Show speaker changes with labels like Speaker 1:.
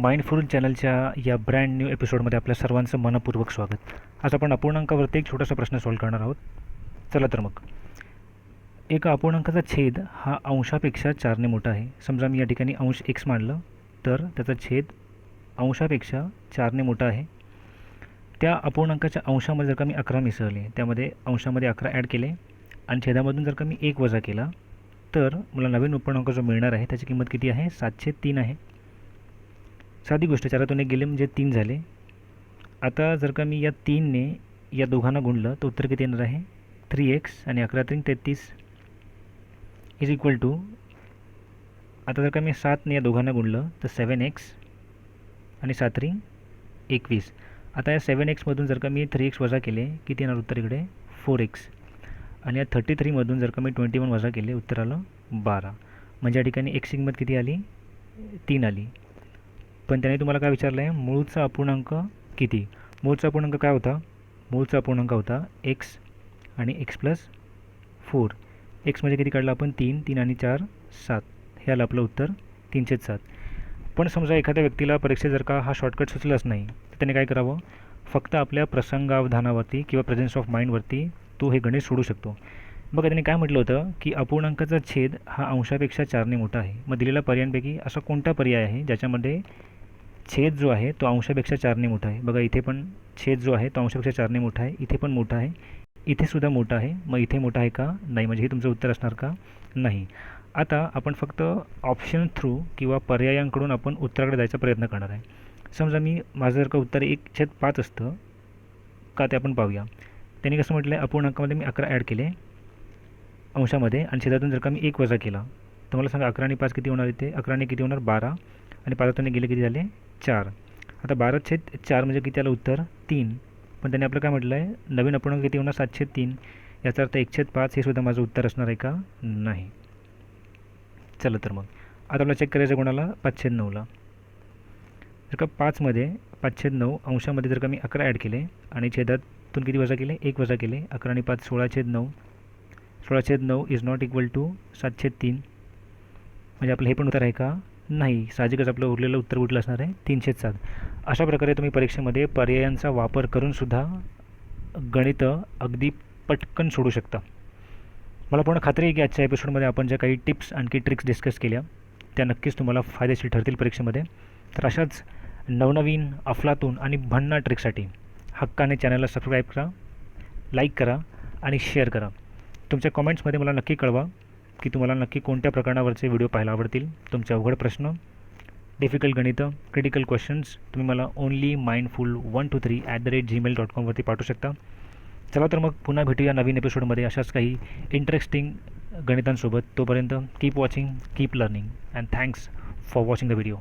Speaker 1: Mindful चॅनलच्या या brand new एपिसोडमध्ये आपल्या सर्वांचं मनपूर्वक स्वागत. आज आपण अपूर्णांकावरती एक छोटासा प्रश्न सॉल्व्ह करणार आहोत. चला तर मग, एका अपूर्णांकाचा छेद हा अंशापेक्षा 4ने मोठा आहे. समजा मी या ठिकाणी अंश x मांडलं तर त्याचा छेद अंशापेक्षा 4ने मोठा आहे. त्या अपूर्णांकाच्या अंशामध्ये जर का मी 11 मिसळले, त्यामध्ये अंशामध्ये 11 ॲड केले आणि छेदामधून जर का मी 1 वजा केला तर मला नवीन अपूर्णांक जो मिळणार आहे त्याची किंमत किती आहे? 7/3 आहे. साधी गोष्ट, 4तून 1 गेले म्हणजे 3 झाले. आता जर का मी या 3ने या दोघांना गुणलं तर उत्तर किती येणार आहे? 3x आणि 11×3 33 इज इक्वल टू, आता जर का मी 7ने या दोघांना गुणलं तर 7x आणि 7×3 21. आता या 7x मधून जर का मी 3x वजा केले, किती येणार उत्तर इकडे? 4x. आणि या 33मधून जर का मी 21 वजा केले, उत्तर आलं 12. म्हणजे या ठिकाणी x किंमत किती आली? 3 आली. पण त्याने तुम्हाला काय विचारलं आहे? मूळचा अपूर्णांक किती? मूळचा अपूर्णांक काय होता? मूळचा अपूर्णांक होता x आणि x+4. x म्हणजे किती काढलं आपण? 3. 3 आणि 4 7. हे आलं आपलं उत्तर 3/7. पण समजा एखाद्या व्यक्तीला परीक्षेत जर का हा शॉर्टकट सुचलाच नाही तर त्याने काय करावं? फक्त आपल्या प्रसंगावधानावरती किंवा प्रेझेन्स ऑफ माइंडवरती तो हे गणित सोडू शकतो. बघा, त्याने काय म्हटलं होतं की अपूर्णांकाचा छेद हा अंशापेक्षा 4ने मोठा आहे. मग दिलेल्या पर्यायांपैकी असा कोणता पर्याय आहे ज्याच्यामध्ये छेद जो आहे तो अंशापेक्षा 4ने मोठा आहे? बघा, इथे पण छेद जो आहे तो अंशापेक्षा 4ने मोठा आहे, इथे पण मोठा आहे, इथे सुद्धा मोठा आहे. मग इथे मोठा आहे का? नाही. म्हणजे हे तुमचं उत्तर असणार का? नाही. आता आपण फक्त ऑप्शन थ्रू किंवा पर्यायांकडून आपण उत्तराकडे जायचा प्रयत्न करणार आहे. समजा माझं जर का उत्तर 1/5 असतं का ते आपण पाहूया. त्यांनी कसं म्हटलं आहे? अपूर्णांकामध्ये मी 11 ॲड केले अंशामध्ये आणि छेदातून जर का मी 1 वजा केला तर मला सांगा 11 आणि 5 किती होणार? इथे 11 किती होणार? 12. आणि 5 गेले किती झाले? 4. आता 12/4 म्हणजे किती आलं उत्तर? 3. पण त्याने आपलं काय म्हटलं आहे? नवीन अपूर्णांक किती होणार? 7/3. याचा अर्थ 1/5 हे सुद्धा माझं उत्तर असणार आहे का? नाही. चला तर मग, आता आपल्याला चेक करायचं कोणाला? 5/9ला. जर का 5मध्ये 5/9 अंशामध्ये जर का मी 11 ॲड केले आणि छेदातून किती वजा केले? 1 वजा केले. 11 आणि 5 16/9. 16/9 इज नॉट इक्वल टू 7/3. म्हणजे आपलं हे पण उत्तर आहे का? नाही. साहजिकच आपलं उरलेलं उत्तर कुठलं असणार आहे? 3/7. अशा प्रकारे तुम्ही परीक्षेमध्ये पर्यायांचा वापर करूनसुद्धा गणितं अगदी पटकन सोडू शकता. मला पूर्ण खात्री आहे की आजच्या एपिसोडमध्ये आपण ज्या काही टिप्स आणखी ट्रिक्स डिस्कस केल्या त्या नक्कीच तुम्हाला फायदेशीर ठरतील परीक्षेमध्ये. तर अशाच नवनवीन अफलातून आणि भन्नाट ट्रिक्ससाठी हक्काने चॅनलला सबस्क्राईब करा, लाईक करा आणि शेअर करा. तुमच्या कमेंट्समध्ये मला नक्की कळवा की तुम्हाला नक्की कोणत्या प्रकरणावरचे व्हिडिओ पाहायला आवडतील. तुमचे अवघड प्रश्न, डिफिकल्ट गणितं, क्रिटिकल क्वेश्चन्स तुम्ही मला ओनली mindful123@gmail.com वरती पाठवू शकता. चला तर मग, पुन्हा भेटूया नवीन एपिसोडमध्ये अशाच काही इंटरेस्टिंग गणितांसोबत. तोपर्यंत keep watching, keep learning and thanks for watching the video.